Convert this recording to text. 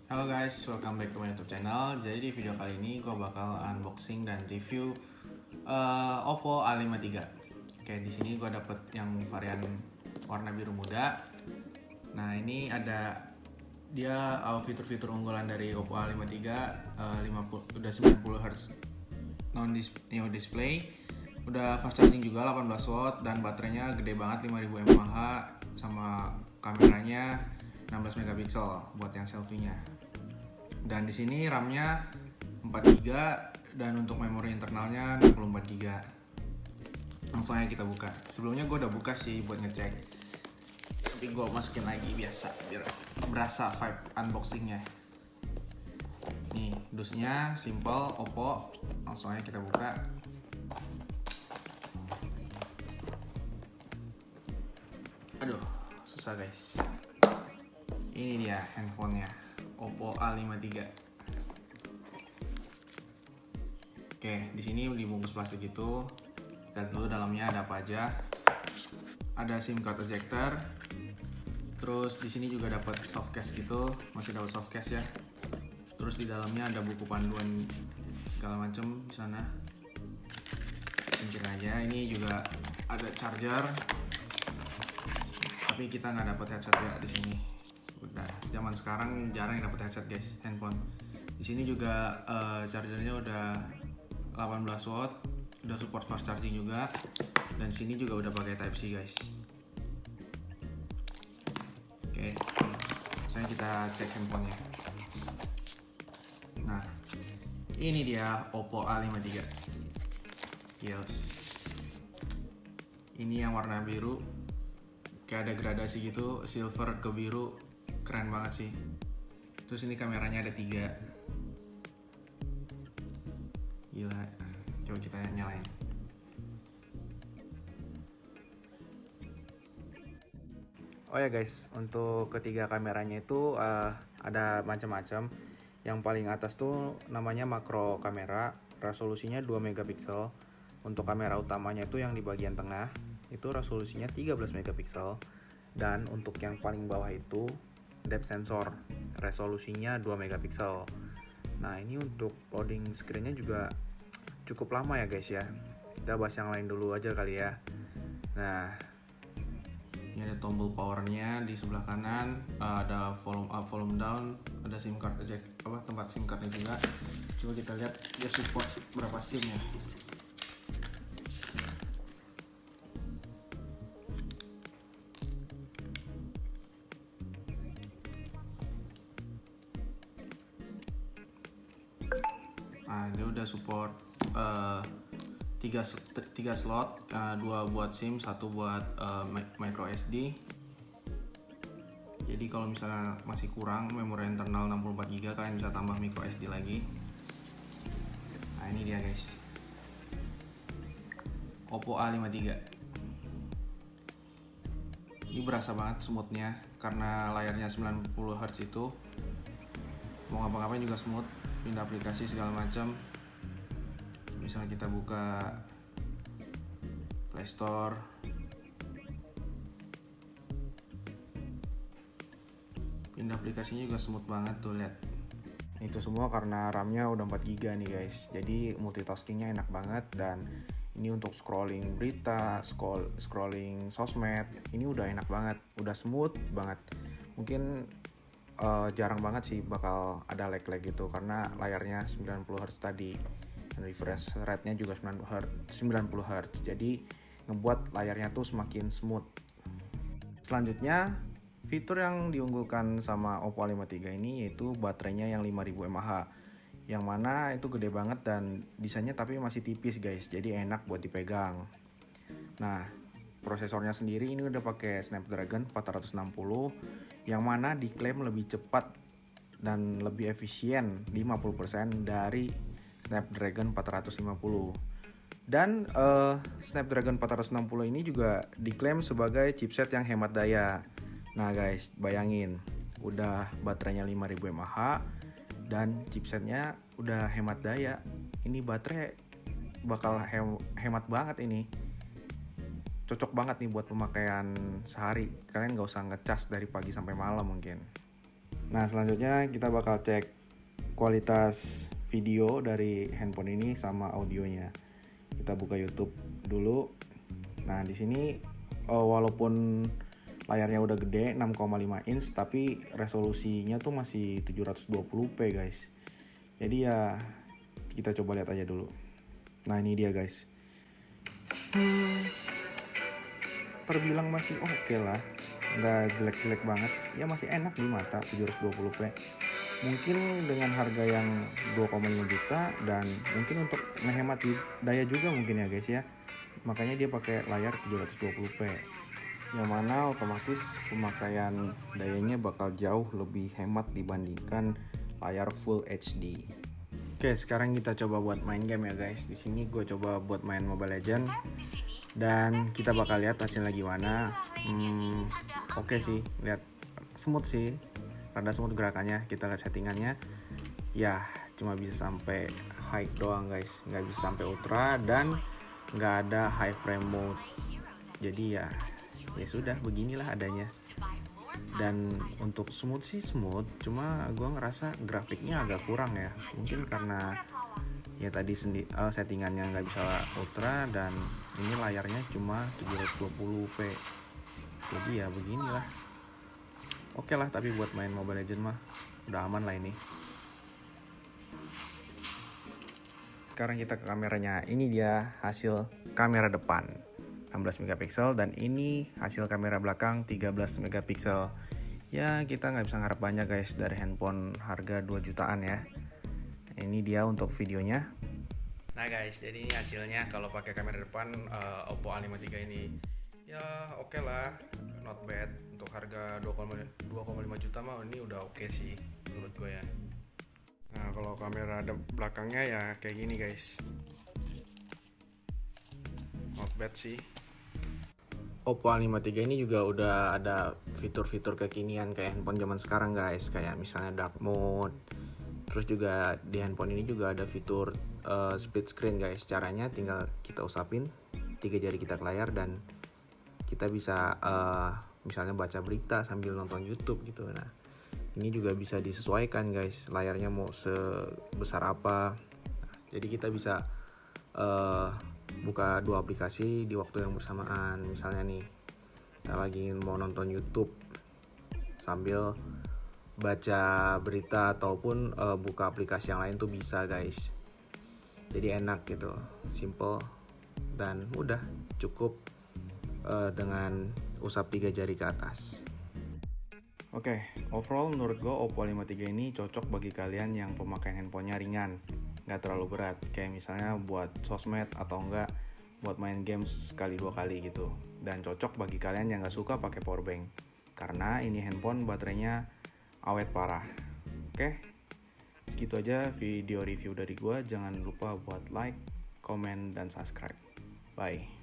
Halo guys, welcome back to my YouTube channel. Jadi di video kali ini gue bakal unboxing dan review Oppo A53. Oke, di sini gue dapet yang varian warna biru muda. Nah ini ada dia fitur-fitur unggulan dari Oppo A53, udah 90 Hz neo display, udah fast charging juga 18 watt dan baterainya gede banget 5000 mAh sama kameranya 16 megapiksel buat yang selfie-nya. Dan di sini RAM-nya 4GB dan untuk memori internalnya 64GB. Langsung aja kita buka. Sebelumnya gue udah buka sih buat ngecek, tapi gue masukin lagi biasa biar berasa vibe unboxingnya. Nih dusnya simple Oppo. Langsung aja kita buka. Aduh susah guys. Ini dia handphonenya, Oppo A53. Oke, di sini dibungkus plastik gitu. Kita lihat dulu dalamnya ada apa aja. Ada SIM card ejector. Terus di sini juga dapat soft case gitu, masih dapat soft case ya. Terus di dalamnya ada buku panduan segala macam di sana. Cincin aja. Ini juga ada charger. Tapi kita nggak dapat headset ya di sini. Udah zaman sekarang jarang yang dapat headset guys, handphone. Di sini juga chargernya udah 18 watt, udah support fast charging juga, dan sini juga udah pakai Type C guys. Oke, sekarang kita cek handphonenya. Nah, ini dia Oppo A53. Yes. Ini yang warna biru, kayak ada gradasi gitu, silver ke biru. Keren banget sih. Terus ini kameranya ada 3. Gila. Coba kita nyalain. Oh ya guys, untuk ketiga kameranya itu ada macam-macam. Yang paling atas tuh namanya makro kamera, resolusinya 2 megapiksel. Untuk kamera utamanya itu yang di bagian tengah, itu resolusinya 13 megapiksel. Dan untuk yang paling bawah itu depth sensor, resolusinya 2 megapiksel. Nah ini untuk loading screen-nya juga cukup lama ya guys ya. Kita bahas yang lain dulu aja kali ya. Nah ini ada tombol powernya di sebelah kanan, ada volume up, volume down, ada SIM card tempat SIM cardnya juga. Coba kita lihat dia support berapa SIM ya. Nah, dia udah support 3 slot, 2 buat SIM, 1 buat micro SD. Jadi kalau misalnya masih kurang memori internal 64GB, kalian bisa tambah micro SD lagi. Nah, ini dia guys. Oppo A53. Ini berasa banget smoothnya karena layarnya 90 Hz itu. Mau ngapa-ngapain juga smooth, pindah aplikasi segala macam. Misalnya kita buka Play Store, pindah aplikasinya juga smooth banget tuh, lihat. Itu semua karena RAM-nya udah 4GB nih guys. Jadi multitaskingnya enak banget, dan ini untuk scrolling berita, scrolling sosmed, ini udah enak banget, udah smooth banget. Mungkin jarang banget sih bakal ada lag gitu karena layarnya 90 Hz tadi, dan refresh rate-nya juga 90 Hz. Jadi ngebuat layarnya tuh semakin smooth. Selanjutnya, fitur yang diunggulkan sama Oppo A53 ini yaitu baterainya yang 5000 mAh, yang mana itu gede banget dan desainnya tapi masih tipis guys, jadi enak buat dipegang. Nah, prosesornya sendiri ini udah pakai Snapdragon 460, yang mana diklaim lebih cepat dan lebih efisien 50% dari Snapdragon 450. Dan Snapdragon 460 ini juga diklaim sebagai chipset yang hemat daya. Nah guys, bayangin, udah baterainya 5000 mAh dan chipsetnya udah hemat daya. Ini baterai bakal hemat banget ini. Cocok banget nih buat pemakaian sehari. Kalian gak usah ngecas dari pagi sampai malam mungkin. Nah selanjutnya kita bakal cek kualitas video dari handphone ini sama audionya. Kita buka YouTube dulu. Nah di sini walaupun layarnya udah gede 6,5 inch tapi resolusinya tuh masih 720p guys. Jadi ya kita coba lihat aja dulu. Nah ini dia guys. Terbilang masih oke lah, nggak jelek-jelek banget, ya masih enak di mata 720p. Mungkin dengan harga yang 2,5 juta dan mungkin untuk menghemat daya juga mungkin ya guys ya, makanya dia pakai layar 720p yang mana otomatis pemakaian dayanya bakal jauh lebih hemat dibandingkan layar Full HD. Oke, sekarang kita coba buat main game ya guys. Di sini gue coba buat main Mobile Legends dan kita bakal lihat hasilnya gimana. Oke sih, lihat smooth sih, rada smooth gerakannya. Kita lihat settingannya, ya cuma bisa sampai high doang guys, nggak bisa sampai ultra dan nggak ada high frame mode. Jadi ya sudah beginilah adanya. Dan untuk smooth sih smooth, cuma gue ngerasa grafiknya agak kurang ya, mungkin karena ya tadi settingannya nggak bisa ultra dan ini layarnya cuma 720p, jadi ya beginilah. Oke lah, tapi buat main Mobile Legends mah udah aman lah ini. Sekarang kita ke kameranya. Ini dia hasil kamera depan 16 megapiksel dan ini hasil kamera belakang 13 megapiksel. Ya kita nggak bisa ngarep banyak guys dari handphone harga 2 jutaan ya. Ini dia untuk videonya. Nah guys, jadi ini hasilnya kalau pakai kamera depan Oppo A53 ini. Ya oke lah, not bad. Untuk harga 2,5 juta mah ini udah oke sih menurut gue ya. Nah kalau kamera belakangnya ya kayak gini guys, not bad sih. Oppo A53 ini juga udah ada fitur-fitur kekinian kayak handphone zaman sekarang guys, kayak misalnya dark mode. Terus juga di handphone ini juga ada fitur split screen guys. Caranya tinggal kita usapin 3 jari kita ke layar dan kita bisa misalnya baca berita sambil nonton YouTube gitu. Nah ini juga bisa disesuaikan guys, layarnya mau sebesar apa. Jadi kita bisa buka 2 aplikasi di waktu yang bersamaan. Misalnya nih kita lagi mau nonton YouTube sambil baca berita ataupun buka aplikasi yang lain tuh bisa guys. Jadi enak gitu, simple dan mudah, cukup dengan usap 3 jari ke atas. Oke, overall menurut gue Oppo A53 ini cocok bagi kalian yang pemakaian handphonenya ringan, nggak terlalu berat, kayak misalnya buat sosmed atau enggak buat main games sekali 2 kali gitu. Dan cocok bagi kalian yang nggak suka pakai powerbank, karena ini handphone baterainya awet parah. Oke, segitu aja video review dari gue. Jangan lupa buat like, comment, dan subscribe. Bye.